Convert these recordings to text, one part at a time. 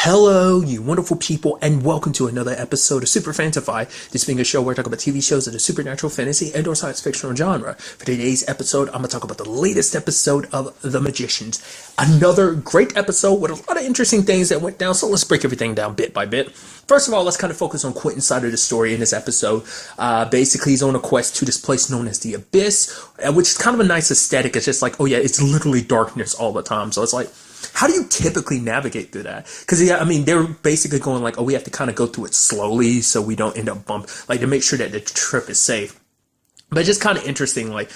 Hello, you wonderful people, and welcome to another episode of Super-Fanta-Fi. This being a show where I talk about TV shows of the supernatural, fantasy, and or science fictional genre. For today's episode, I'm going to talk about the latest episode of The Magicians. Another great episode with a lot of interesting things that went down, so let's break everything down bit by bit. First of all, let's kind of focus on Quentin's side of the story in this episode. Basically, he's on a quest to this place known as the Abyss, which is kind of a nice aesthetic. It's just like, oh yeah, it's literally darkness all the time. So it's like, how do you typically navigate through that? Because, yeah, I mean, they're basically going like, oh, we have to kind of go through it slowly so we don't end up like to make sure that the trip is safe. But it's just kind of interesting, like,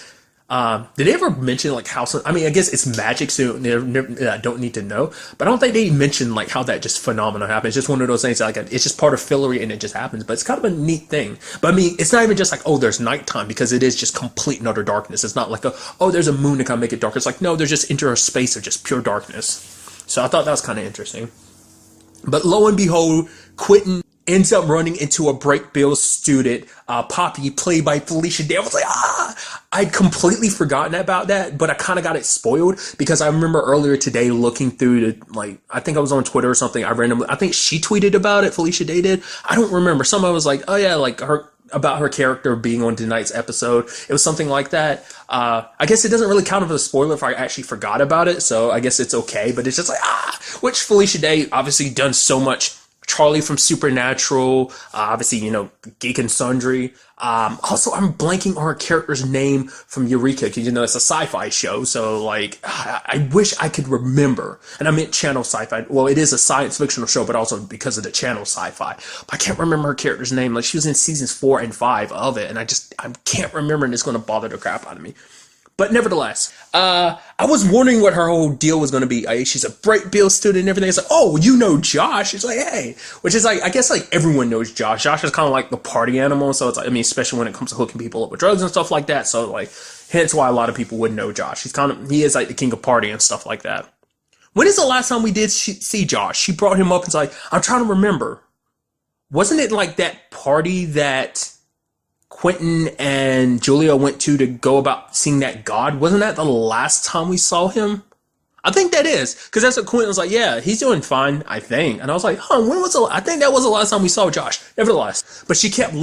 did they ever mention, like, how, I mean, I guess it's magic, so I don't need to know, but I don't think they mentioned, like, how that just phenomenon happens. It's just one of those things, like, it's just part of fillery and it just happens, but it's kind of a neat thing. But I mean, it's not even just like, oh, there's nighttime, because it is just complete and utter darkness. It's not like, oh, there's a moon to kind of make it dark. It's like, no, there's just into a space of just pure darkness. So I thought that was kind of interesting. But lo and behold, Quentin ends up running into a break bill student, Poppy, played by Felicia Day. I was like, I'd completely forgotten about that, but I kind of got it spoiled because I remember earlier today looking through the, like, I think I was on Twitter or something. I think she tweeted about it, Felicia Day did. I don't remember. Someone was like, oh yeah, like about her character being on tonight's episode. It was something like that. I guess it doesn't really count as a spoiler if I actually forgot about it, so I guess it's okay, but it's just like, which Felicia Day obviously done so much. Charlie from Supernatural, obviously, you know, Geek and Sundry. Also, I'm blanking on her character's name from Eureka, because, you know, it's a sci-fi show, so, like, I wish I could remember. And I meant channel sci-fi. Well, it is a science fictional show, but also because of the channel sci-fi. But I can't remember her character's name. Like, she was in seasons 4 and 5 of it, and I can't remember, and it's going to bother the crap out of me. But nevertheless, I was wondering what her whole deal was going to be. She's a bright bill student and everything. It's like, oh, you know Josh. It's like, hey. Which is like, I guess like everyone knows Josh. Josh is kind of like the party animal. So it's like, I mean, especially when it comes to hooking people up with drugs and stuff like that. So like, hence why a lot of people would know Josh. He is like the king of party and stuff like that. When is the last time we did see Josh? She brought him up and it's like, I'm trying to remember. Wasn't it like that party that Quentin and Julia went to go about seeing that god? Wasn't that the last time we saw him? I think that is, because that's what Quentin was like, yeah, he's doing fine, I think. And I was like, I think that was the last time we saw Josh. Nevertheless. But she kept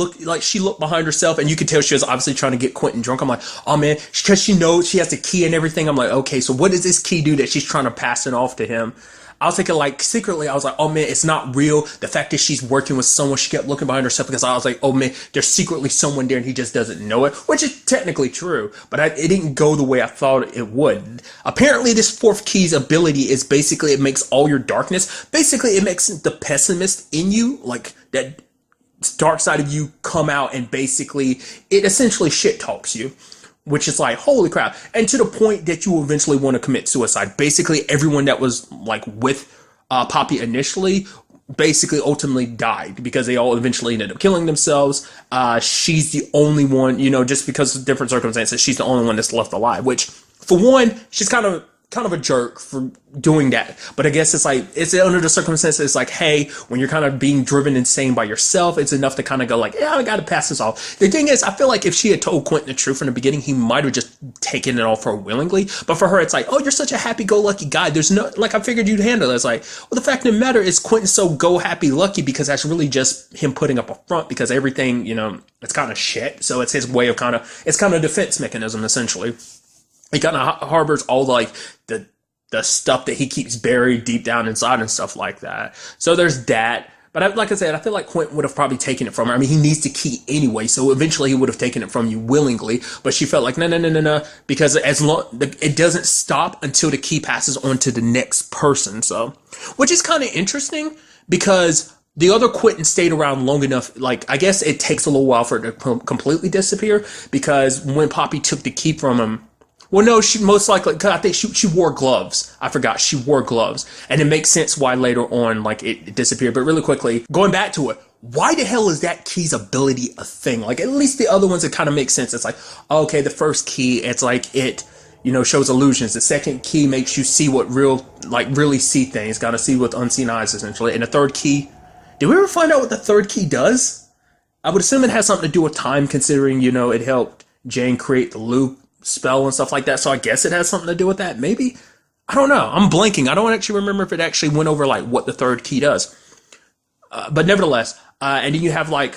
she looked behind herself, and you could tell she was obviously trying to get Quentin drunk. I'm like, oh man, because she knows she has the key and everything. I'm like, okay, so what does this key do that she's trying to pass it off to him? I was thinking, like, secretly, I was like, oh man, it's not real. The fact that she's working with someone, she kept looking behind herself because I was like, oh man, there's secretly someone there and he just doesn't know it, which is technically true, but it didn't go the way I thought it would. Apparently, this fourth key's ability is basically, it makes all your darkness, basically, it makes the pessimist in you, like, that dark side of you come out, and basically, it essentially shit talks you. Which is like, holy crap. And to the point that you will eventually want to commit suicide. Basically, everyone that was like with Poppy initially basically ultimately died because they all eventually ended up killing themselves. She's the only one, you know, just because of different circumstances, she's the only one that's left alive. Which, for one, she's kind of a jerk for doing that. But I guess it's like, it's under the circumstances, it's like, hey, when you're kind of being driven insane by yourself, it's enough to kind of go like, yeah, I gotta pass this off. The thing is, I feel like if she had told Quentin the truth from the beginning, he might have just taken it all for willingly. But for her, it's like, oh, you're such a happy-go-lucky guy. There's no, like, I figured you'd handle it. It's like, well, the fact of the matter is Quentin's so go-happy-lucky because that's really just him putting up a front, because everything, you know, it's kind of shit. So it's his way of it's kind of a defense mechanism, essentially. He kind of harbors all like the stuff that he keeps buried deep down inside and stuff like that. So there's that. But like I said, I feel like Quentin would have probably taken it from her. I mean, he needs the key anyway, so eventually he would have taken it from you willingly. But she felt like, no, because as long it doesn't stop until the key passes on to the next person. So, which is kind of interesting because the other Quentin stayed around long enough. Like, I guess it takes a little while for it to completely disappear, because when Poppy took the key from him, well, no, she most likely, because I think she wore gloves. I forgot, she wore gloves. And it makes sense why later on, like, it disappeared. But really quickly, going back to it, why the hell is that key's ability a thing? Like, at least the other ones, it kind of makes sense. It's like, okay, the first key, it's like it, you know, shows illusions. The second key makes you see what really see things. Got to see with unseen eyes, essentially. And the third key, did we ever find out what the third key does? I would assume it has something to do with time, considering, you know, it helped Jane create the loop spell and stuff like that, so I guess it has something to do with that, maybe. I don't know. I'm blanking. I don't actually remember if it actually went over like what the third key does. But nevertheless, and then you have like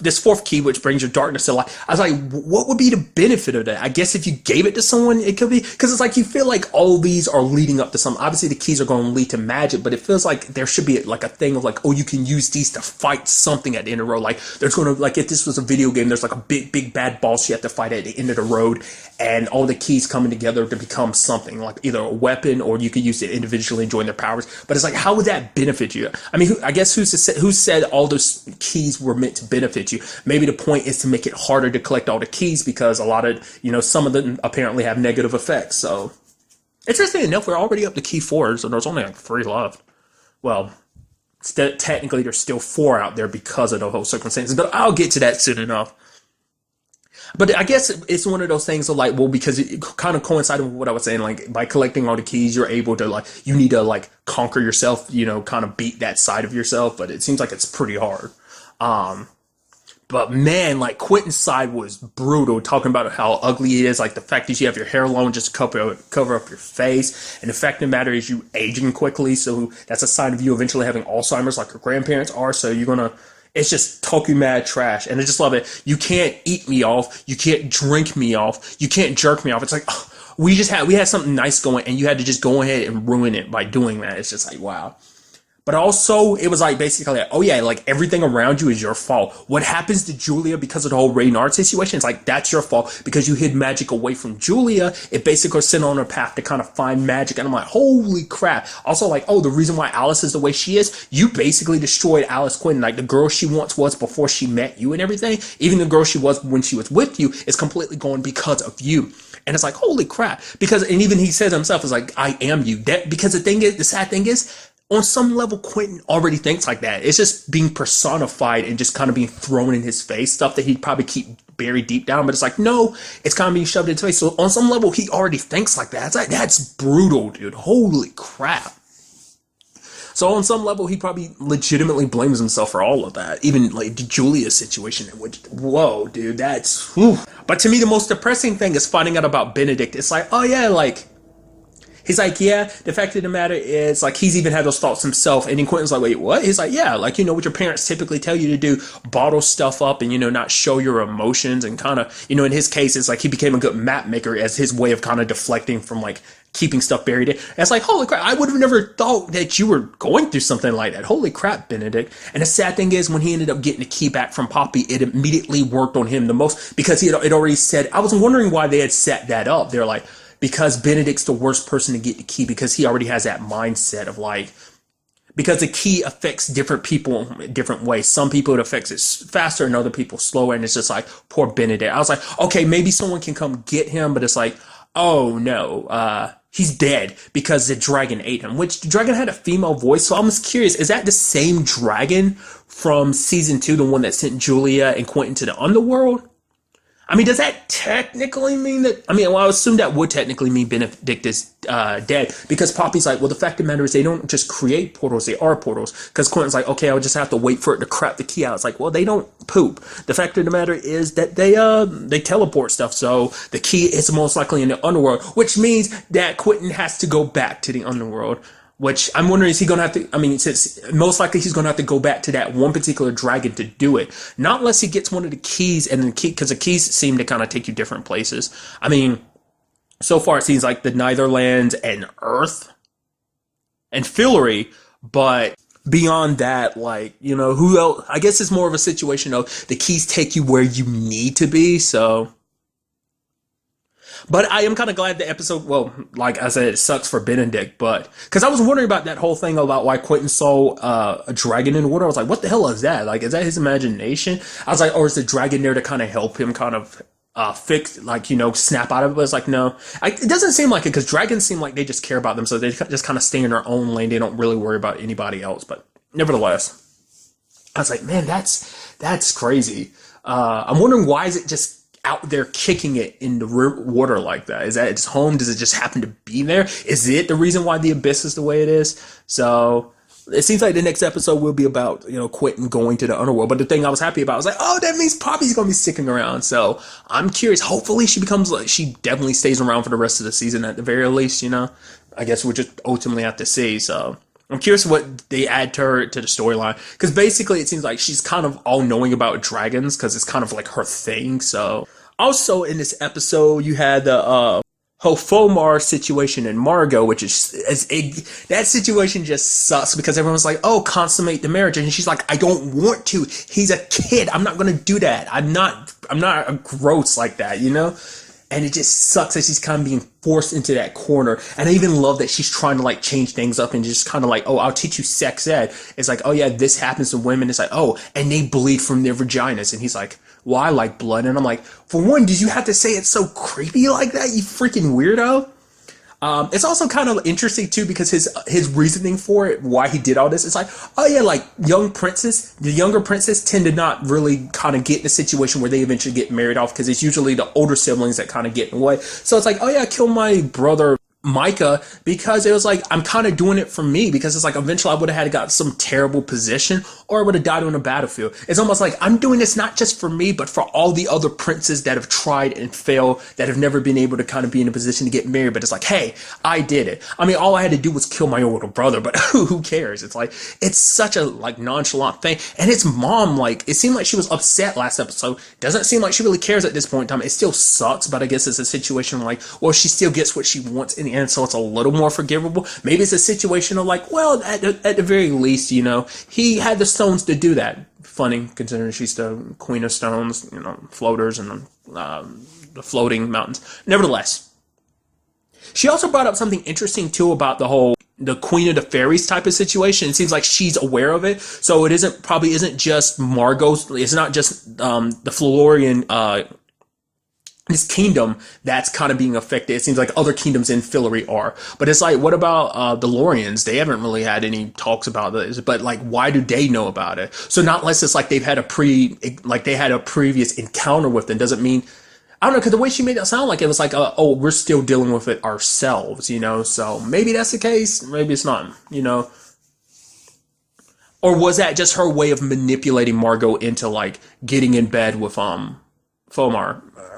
this fourth key, which brings your darkness to light. I was like, what would be the benefit of that? I guess if you gave it to someone, it could be, because it's like you feel like all these are leading up to something. Obviously, the keys are going to lead to magic, but it feels like there should be like a thing of like, oh, you can use these to fight something at the end of the road. Like there's going to, like if this was a video game, there's like a big bad boss you have to fight at the end of the road, and all the keys coming together to become something like either a weapon, or you could use it individually and join their powers. But it's like, how would that benefit you? I mean, I guess who said all those keys were meant to benefit you? Maybe the point is to make it harder to collect all the keys, because a lot of, some of them apparently have negative effects. So interesting enough, we're already up to key 4, so there's only like 3 left. Well, technically there's still 4 out there because of the whole circumstances, but I'll get to that soon enough. But I guess it's one of those things of like, well, because it kind of coincided with what I was saying, like by collecting all the keys, you're able to like, you need to like conquer yourself, kind of beat that side of yourself, but it seems like it's pretty hard. But man, like Quentin's side was brutal, talking about how ugly it is, like the fact that you have your hair long just to cover up your face, and the fact of the matter is you aging quickly, so that's a sign of you eventually having Alzheimer's like your grandparents are, so you're gonna, it's just talking mad trash, and I just love it. You can't eat me off, you can't drink me off, you can't jerk me off. It's like, oh, we had something nice going, and you had to just go ahead and ruin it by doing that. It's just like, wow. But also, it was like basically like, oh yeah, like everything around you is your fault. What happens to Julia because of the whole Reynard situation? It's like, that's your fault because you hid magic away from Julia. It basically sent her on a path to kind of find magic. And I'm like, holy crap. Also like, oh, the reason why Alice is the way she is, you basically destroyed Alice Quinn. Like the girl she once was before she met you and everything, even the girl she was when she was with you, is completely gone because of you. And it's like, holy crap. Because, and even he says himself, is like, I am you. Because the sad thing is, on some level, Quentin already thinks like that. It's just being personified and just kind of being thrown in his face, stuff that he'd probably keep buried deep down. But it's like, no, it's kind of being shoved in his face. So on some level, he already thinks like that. It's like, that's brutal, dude. Holy crap. So on some level, he probably legitimately blames himself for all of that. Even like the Julia situation, which, whoa, dude, that's, whew. But to me, the most depressing thing is finding out about Benedict. It's like, oh yeah, like, he's like, yeah, the fact of the matter is, like, he's even had those thoughts himself. And then Quentin's like, wait, what? He's like, yeah, like, what your parents typically tell you to do, bottle stuff up and, not show your emotions, and kind of, in his case, it's like he became a good map maker as his way of kind of deflecting from, like, keeping stuff buried in. And it's like, holy crap, I would have never thought that you were going through something like that. Holy crap, Benedict. And the sad thing is, when he ended up getting the key back from Poppy, it immediately worked on him the most, because it already said, I was wondering why they had set that up. They're like, because Benedict's the worst person to get the key, because he already has that mindset of like, because the key affects different people in different ways. Some people it affects it faster and other people slower. And it's just like, poor Benedict. I was like, okay, maybe someone can come get him, but it's like, oh no, he's dead because the dragon ate him, which the dragon had a female voice. So I'm just curious, is that the same dragon from season 2, the one that sent Julia and Quentin to the underworld? I mean, does that technically mean that, I mean, well, I assume that would technically mean Benedict is dead, because Poppy's like, well, the fact of the matter is they don't just create portals, they are portals. Because Quentin's like, okay, I'll just have to wait for it to crap the key out. It's like, well, they don't poop. The fact of the matter is that they teleport stuff, so the key is most likely in the underworld, which means that Quentin has to go back to the underworld. Which I'm wondering, is he going to have to, I mean, since most likely he's going to have to go back to that one particular dragon to do it. Not unless he gets one of the keys, and then because the keys seem to kind of take you different places. I mean, so far it seems like the Netherlands and Earth and Fillory, but beyond that, like, who else? I guess it's more of a situation of the keys take you where you need to be, so. But I am kind of glad the episode, well, like I said, it sucks for Benedict, but, because I was wondering about that whole thing about why Quentin saw a dragon in the water. I was like, what the hell is that? Like, is that his imagination? I was like, or is the dragon there to kind of help him kind of fix, like, snap out of it? But it's like, no. It doesn't seem like it, because dragons seem like they just care about themselves. They just kind of stay in their own lane. They don't really worry about anybody else. But nevertheless, I was like, man, that's crazy. I'm wondering, why is it just out there kicking it in the water like that? Is that its home? Does it just happen to be there? Is it the reason why the abyss is the way it is? So it seems like the next episode will be about, Quentin going to the underworld. But the thing I was happy about, I was like, oh, that means Poppy's going to be sticking around. So I'm curious. Hopefully she definitely stays around for the rest of the season at the very least, I guess we'll just ultimately have to see. So I'm curious what they add to her to the storyline, because basically it seems like she's kind of all knowing about dragons because it's kind of like her thing. So also in this episode, you had the Hofomar situation in Margot, which that situation just sucks because everyone's like, "Oh, consummate the marriage," and she's like, "I don't want to. He's a kid. I'm not gonna do that. I'm not gross like that, you know." And it just sucks that she's kind of being forced into that corner. And I even love that she's trying to like change things up and just kind of like, "Oh, I'll teach you sex ed." It's like, "Oh yeah, this happens to women." It's like, "Oh, and they bleed from their vaginas." And he's like, "Well, I like blood." And I'm like, for one, did you have to say it so creepy like that, you freaking weirdo? It's also kind of interesting too because his reasoning for it, why he did all this, it's like, oh yeah, like the younger princess tend to not really kind of get in a situation where they eventually get married off because it's usually the older siblings that kind of get in the way. So it's like, oh yeah, I killed my brother Micah because it was like I'm kind of doing it for me because it's like eventually I would have had to got some terrible position or I would have died on a battlefield. It's almost like I'm doing this not just for me but for all the other princes that have tried and failed, that have never been able to kind of be in a position to get married, but it's like, hey, I did it. I mean, all I had to do was kill my older brother, but who cares? It's like, it's such a like nonchalant thing. And his mom, like, it seemed like she was upset last episode. Doesn't seem like she really cares at this point in time. It still sucks, but I guess it's a situation like, well, she still gets what she wants in the end, so it's a little more forgivable. Maybe it's a situation of like, well, at the very least, you know, he had the stones to do that. Funny, considering she's the queen of stones, you know, floaters and the floating mountains. Nevertheless, she also brought up something interesting too about the queen of the fairies type of situation. It seems like she's aware of it, so it isn't just Margot's. It's not just the Florian this kingdom that's kind of being affected. It seems like other kingdoms in Fillory are. But it's like, what about the Lorians? They haven't really had any talks about this, but like, why do they know about it? So not unless it's like they had a previous encounter with them, doesn't mean, I don't know, because the way she made it sound like it was like, oh, we're still dealing with it ourselves, you know? So maybe that's the case, maybe it's not, you know? Or was that just her way of manipulating Margot into like getting in bed with Fomar?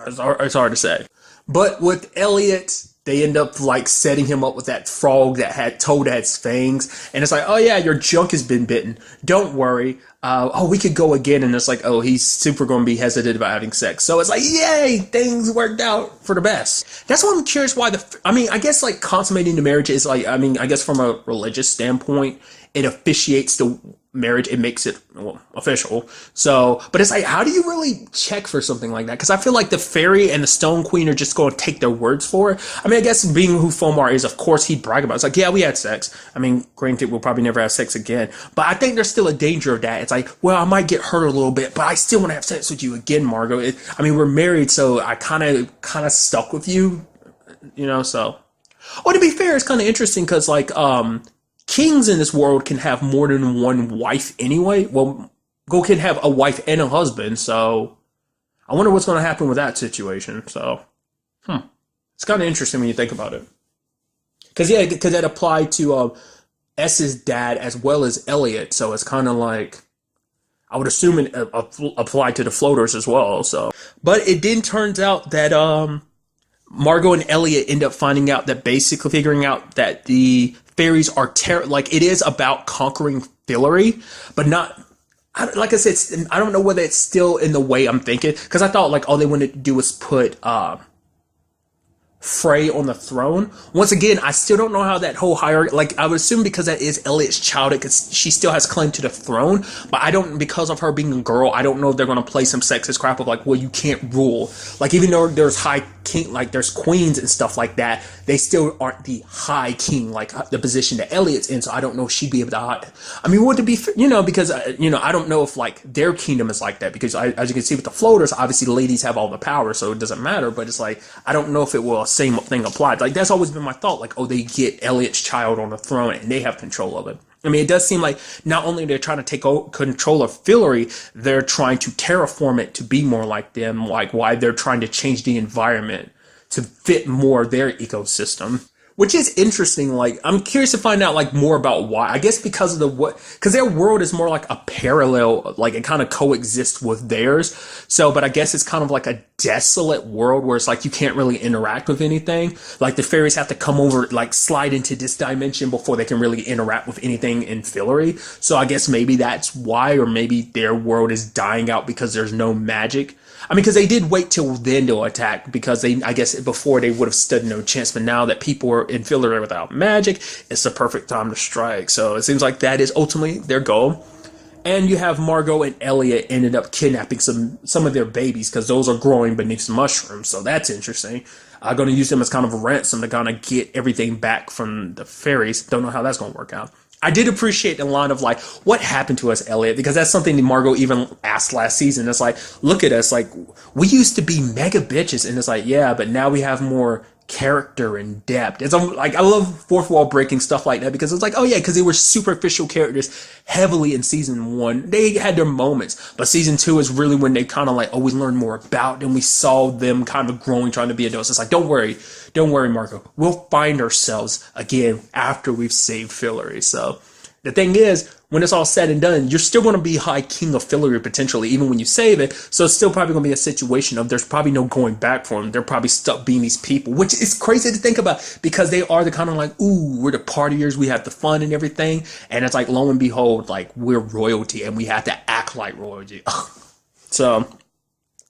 It's hard to say. But with Elliot, they end up like setting him up with that frog that had fangs, and it's like, oh yeah, your junk has been bitten. Don't worry. We could go again, and it's like, oh, he's super going to be hesitant about having sex. So it's like, yay, things worked out for the best. That's why I'm curious why I guess like consummating the marriage is like, I guess from a religious standpoint, it officiates the marriage, it makes it official. So, but it's like, how do you really check for something like that? Because I feel like the fairy and the stone queen are just going to take their words for it. I mean, I guess being who Fomar is, of course he'd brag about it. It's like, yeah, we had sex. I mean, granted, we'll probably never have sex again, but I think there's still a danger of that. It's like, well, I might get hurt a little bit, but I still want to have sex with you again, Margot. We're married, so I kind of stuck with you, you know. So, well, to be fair, it's kind of interesting because like kings in this world can have more than one wife anyway. Well, Go can have a wife and a husband, so I wonder what's going to happen with that situation. So, it's kind of interesting when you think about it. Because that applied to S's dad as well as Elliot, so it's kind of like, I would assume it applied to the floaters as well. So, but it then turns out that Margot and Elliot end up finding out that basically figuring out that the fairies are like it is about conquering Fillory, but not. Like I said, I don't know whether it's still in the way I'm thinking, because I thought like all they wanted to do was put Frey on the throne. Once again, I still don't know how that whole hierarchy, like I would assume because that is Elliot's child, because she still has claim to the throne, but I don't, because of her being a girl, I don't know if they're going to play some sexist crap of like, well, you can't rule. Like even though there's high king, like there's queens and stuff like that, they still aren't the high king, like the position that Elliot's in, so I don't know if she'd be able to, would it be, because, I don't know if like their kingdom is like that, because as you can see with the floaters, obviously the ladies have all the power, so it doesn't matter, but it's like, I don't know if it will same thing applied. Like that's always been my thought, like, oh, they get Elliot's child on the throne and they have control of it. It does seem like not only they're trying to take control of Fillory, they're trying to terraform it to be more like them, like why they're trying to change the environment to fit more their ecosystem. Which is interesting. Like, I'm curious to find out like more about why. I guess because of because their world is more like a parallel, like it kind of coexists with theirs. So, but I guess it's kind of like a desolate world where it's like you can't really interact with anything. Like the fairies have to come over, like slide into this dimension before they can really interact with anything in Fillory. So I guess maybe that's why, or maybe their world is dying out because there's no magic. I mean, because they did wait till then to attack because I guess before they would have stood no chance. But now that people are in Fillory without magic, it's the perfect time to strike. So it seems like that is ultimately their goal. And you have Margot and Elliot ended up kidnapping some of their babies because those are growing beneath some mushrooms. So that's interesting. I'm going to use them as kind of a ransom to kind of get everything back from the fairies. Don't know how that's going to work out. I did appreciate the line of like, what happened to us, Elliot? Because that's something that Margot even asked last season. It's like, look at us. Like, we used to be mega bitches. And it's like, yeah, but now we have more character and depth. It's like, I love fourth wall breaking stuff like that because it's like, oh yeah, because they were superficial characters heavily in season one. They had their moments, but season two is really when they kind of like, oh, we learned more about them. We saw them kind of growing, trying to be adults. It's like, don't worry, Marco. We'll find ourselves again after we've saved Fillory. So the thing is, when it's all said and done, you're still going to be High King of Fillory potentially, even when you save it. So it's still probably going to be a situation of there's probably no going back for them. They're probably stuck being these people, which is crazy to think about because they are the kind of like, ooh, we're the partiers, we have the fun and everything. And it's like, lo and behold, like we're royalty and we have to act like royalty. So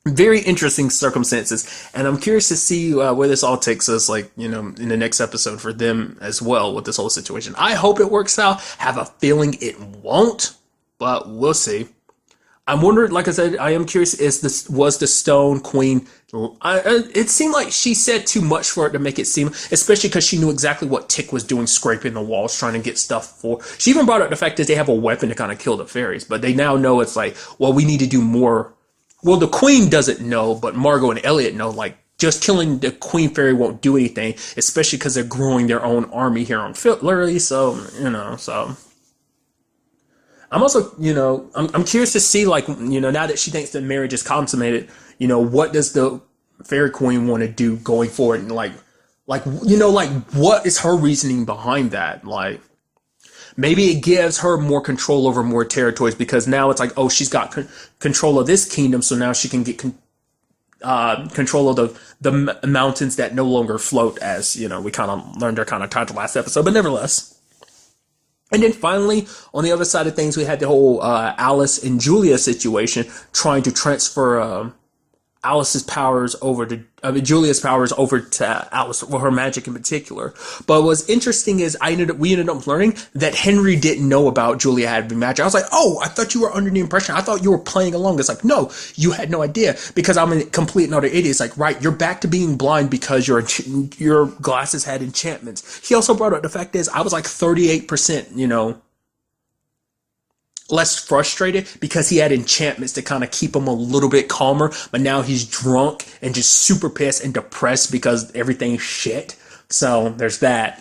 very interesting circumstances, and I'm curious to see where this all takes us, like, you know, in the next episode for them as well with this whole situation. I hope it works out. Have a feeling it won't, but we'll see. I'm wondering, like I said, I am curious, was the Stone Queen, it seemed like she said too much for it to make it seem, especially because she knew exactly what Tick was doing, scraping the walls, trying to get stuff for. She even brought up the fact that they have a weapon to kind of kill the fairies, but they now know it's like, well, we need to do more. Well, the Queen doesn't know, but Margot and Elliot know, like, just killing the Queen Fairy won't do anything, especially because they're growing their own army here on Fillory, so, you know, so. I'm also, you know, I'm curious to see, like, you know, now that she thinks the marriage is consummated, you know, what does the Fairy Queen want to do going forward, and, like, you know, like, what is her reasoning behind that, like. Maybe it gives her more control over more territories because now it's like, oh, she's got control of this kingdom, so now she can get control of the mountains that no longer float, as, you know, we kind of learned our kind of title last episode, but nevertheless. And then finally, on the other side of things, we had the whole Alice and Julia situation, trying to transfer Alice's powers over to, Julia's powers over to Alice, well, her magic in particular. But what's interesting is we ended up learning that Henry didn't know about Julia having magic. I was like, oh, I thought you were under the impression. I thought you were playing along. It's like, no, you had no idea because I'm a complete and utter idiot. It's like, right, you're back to being blind because your glasses had enchantments. He also brought up the fact is I was like 38%, you know, less frustrated because he had enchantments to kind of keep him a little bit calmer, but now he's drunk and just super pissed and depressed because everything's shit. So there's that.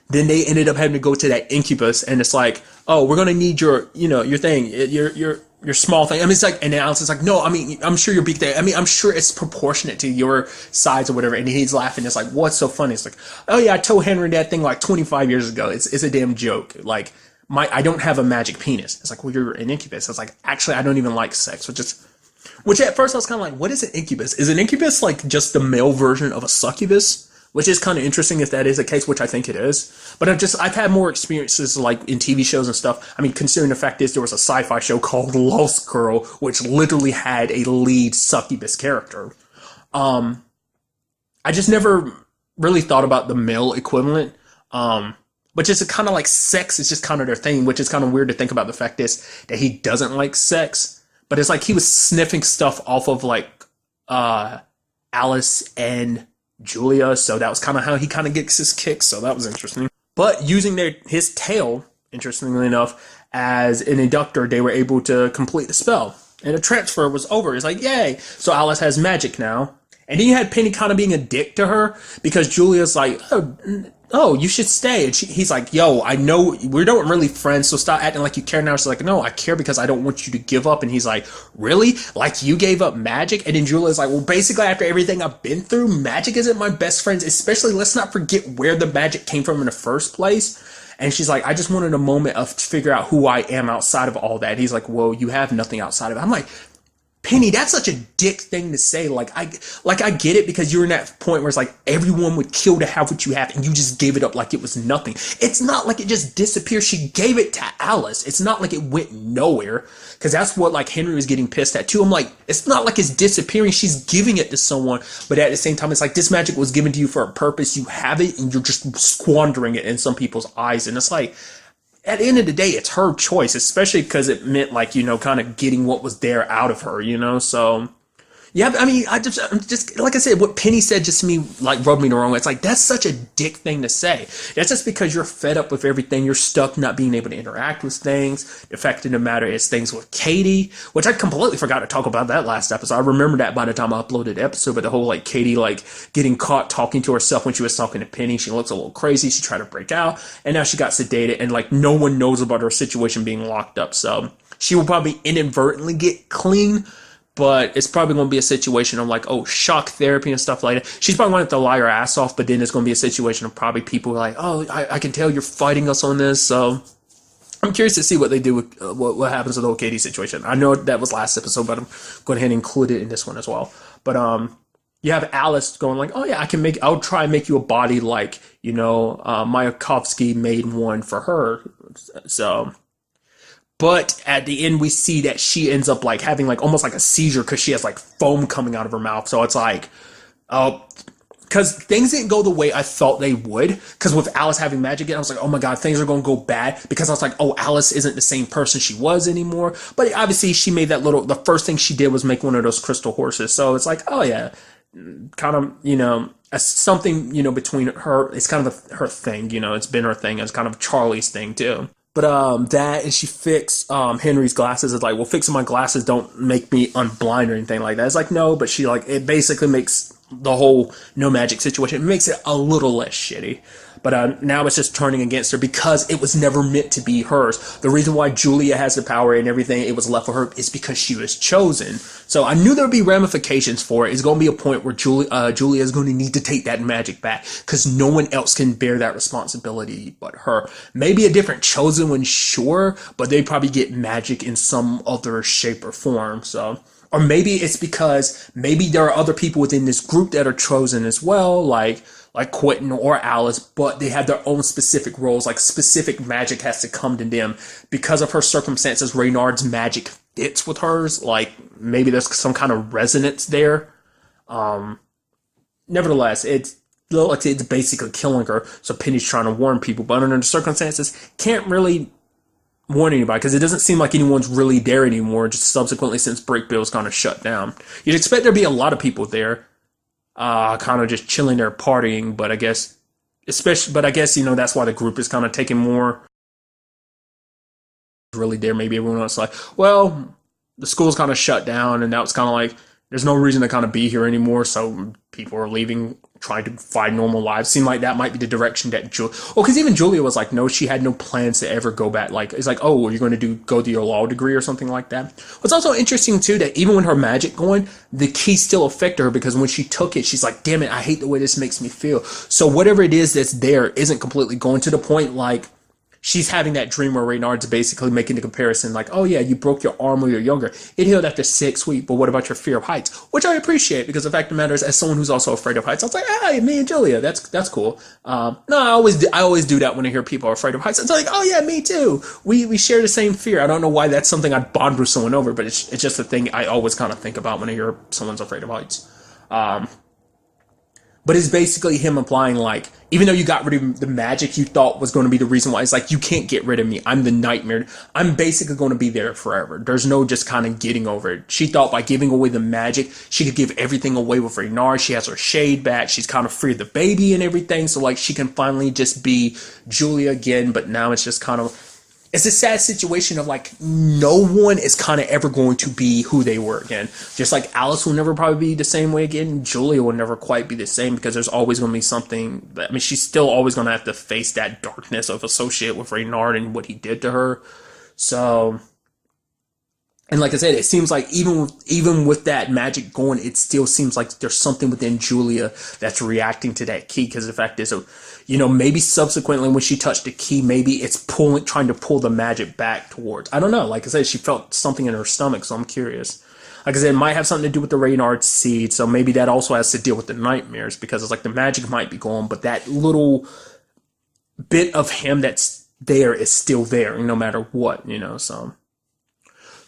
Then they ended up having to go to that incubus, and it's like, oh, we're gonna need your, you know, your thing, your small thing. I mean, it's like, and Alice is like, no, I mean, I'm sure your big thing. I mean, I'm sure it's proportionate to your size or whatever. And he's laughing. It's like, what's so funny? It's like, oh yeah, I told Henry that thing like 25 years ago. It's a damn joke. Like, I don't have a magic penis. It's like, well, you're an incubus. I was like, actually, I don't even like sex, which at first I was kind of like, what is an incubus? Is an incubus like just the male version of a succubus? Which is kind of interesting if that is the case, which I think it is. But I've had more experiences like in TV shows and stuff. I mean, considering the fact is there was a sci-fi show called Lost Girl, which literally had a lead succubus character. I just never really thought about the male equivalent. But just kind of like sex is just kind of their thing, which is kind of weird to think about the fact is that he doesn't like sex. But it's like he was sniffing stuff off of like Alice and Julia, so that was kind of how he kind of gets his kicks, so that was interesting. But using his tail, interestingly enough, as an inductor, they were able to complete the spell. And the transfer was over. It's like, yay! So Alice has magic now. And then you had Penny kind of being a dick to her, because Julia's like, oh, oh, you should stay. And he's like, yo, I know we don't really friends, so stop acting like you care now. She's like, no, I care because I don't want you to give up. And he's like, really? Like you gave up magic? And then Julia's like, well, basically after everything I've been through, magic isn't my best friend, especially let's not forget where the magic came from in the first place. And she's like, I just wanted a moment of to figure out who I am outside of all that. And he's like, well, you have nothing outside of it. I'm like, Penny, that's such a dick thing to say. I get it because you're in that point where it's like everyone would kill to have what you have and you just gave it up like it was nothing. It's not like it just disappeared. She gave it to Alice. It's not like it went nowhere, because that's what like Henry was getting pissed at too. I'm like, it's not like it's disappearing. She's giving it to someone, but at the same time, it's like this magic was given to you for a purpose. You have it and you're just squandering it in some people's eyes. And it's like, at the end of the day, it's her choice, especially because it meant like, kind of getting what was there out of her. So yeah, I mean, I'm just like I said, what Penny said just to me like rubbed me the wrong way. It's like that's such a dick thing to say. That's just because you're fed up with everything. You're stuck not being able to interact with things. The fact of the matter is things with Katie, which I completely forgot to talk about that last episode. I remember that by the time I uploaded the episode, but the whole like Katie like getting caught talking to herself when she was talking to Penny. She looks a little crazy. She tried to break out, and now she got sedated, and like no one knows about her situation being locked up. So she will probably inadvertently get clean. But it's probably going to be a situation of like, oh, shock therapy and stuff like that. She's probably going to have to lie her ass off, but then it's going to be a situation of probably people like, oh, I can tell you're fighting us on this. So I'm curious to see what they do with what happens with the whole Katie situation. I know that was last episode, but I'm going ahead and include it in this one as well. But you have Alice going like, oh yeah, I'll try and make you a body like, Mayakovsky made one for her. So. But at the end, we see that she ends up like having like almost like a seizure because she has like foam coming out of her mouth. So it's like, because things didn't go the way I thought they would. Because with Alice having magic again, I was like, oh my God, things are going to go bad. Because I was like, oh, Alice isn't the same person she was anymore. But obviously she made the first thing she did was make one of those crystal horses. So it's like, oh yeah, kind of, something, between her, it's kind of her thing, it's been her thing. It's kind of Charlie's thing too. But that, and she fixed Henry's glasses. It's like, well, fixing my glasses don't make me unblind or anything like that. It's like, no, but she like, it basically makes the whole no magic situation, it makes it a little less shitty. But now it's just turning against her because it was never meant to be hers. The reason why Julia has the power and everything it was left for her is because she was chosen. So I knew there would be ramifications for it. It's going to be a point where Julia is going to need to take that magic back because no one else can bear that responsibility but her. Maybe a different chosen one, sure, but they probably get magic in some other shape or form. So, or maybe it's because maybe there are other people within this group that are chosen as well, like Quentin or Alice, but they have their own specific roles, like specific magic has to come to them. Because of her circumstances, Reynard's magic fits with hers, like maybe there's some kind of resonance there. Nevertheless, it's basically killing her, so Penny's trying to warn people, but under the circumstances, can't really warn anybody, because it doesn't seem like anyone's really there anymore, just subsequently since Breakbill's kind of shut down. You'd expect there to be a lot of people there, kind of just chilling there partying, but I guess that's why the group is kind of taking more really there. Maybe everyone else like, well, the school's kind of shut down, and now it's kind of like there's no reason to kind of be here anymore, so people are leaving, trying to find normal lives. Seemed like that might be the direction that because even Julia was like, no, she had no plans to ever go back. Like, it's like, oh, are you going to go to your law degree or something like that? What's also interesting too, that even when her magic going, the key still affected her, because when she took it, she's like, damn it, I hate the way this makes me feel. So whatever it is that's there isn't completely going, to the point like she's having that dream where Reynard's basically making the comparison like, oh yeah, you broke your arm when you're younger. It healed after 6 weeks, but what about your fear of heights? Which I appreciate, because the fact of the matter is, as someone who's also afraid of heights, I was like, hey, me and Julia, that's cool. No, I always do that when I hear people are afraid of heights. It's like, oh yeah, me too. We share the same fear. I don't know why that's something I'd bond with someone over, but it's just a thing I always kind of think about when I hear someone's afraid of heights. But it's basically him implying like, even though you got rid of the magic you thought was going to be the reason why, it's like, you can't get rid of me. I'm the nightmare. I'm basically going to be there forever. There's no just kind of getting over it. She thought by giving away the magic, she could give everything away with Reynard. She has her shade back. She's kind of freed the baby and everything. So like she can finally just be Julia again. But now it's just kind of it's a sad situation of like no one is kind of ever going to be who they were again. Just like Alice will never probably be the same way again. Julia will never quite be the same because there's always going to be something that, I mean, she's still always going to have to face that darkness of associate with Reynard and what he did to her. So, and like I said, it seems like even with that magic going, it still seems like there's something within Julia that's reacting to that key. Because the fact is, maybe subsequently when she touched the key, maybe it's trying to pull the magic back towards. I don't know. Like I said, she felt something in her stomach, so I'm curious. Like I said, it might have something to do with the Reynard seed, so maybe that also has to deal with the nightmares because it's like the magic might be gone, but that little bit of him that's there is still there, no matter what, so.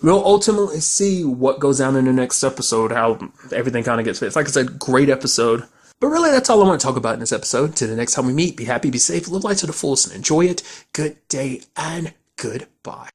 We'll ultimately see what goes down in the next episode, how everything kind of gets fixed. Like I said, great episode. But really, that's all I want to talk about in this episode. Till the next time we meet, be happy, be safe, live life to the fullest, and enjoy it. Good day and goodbye.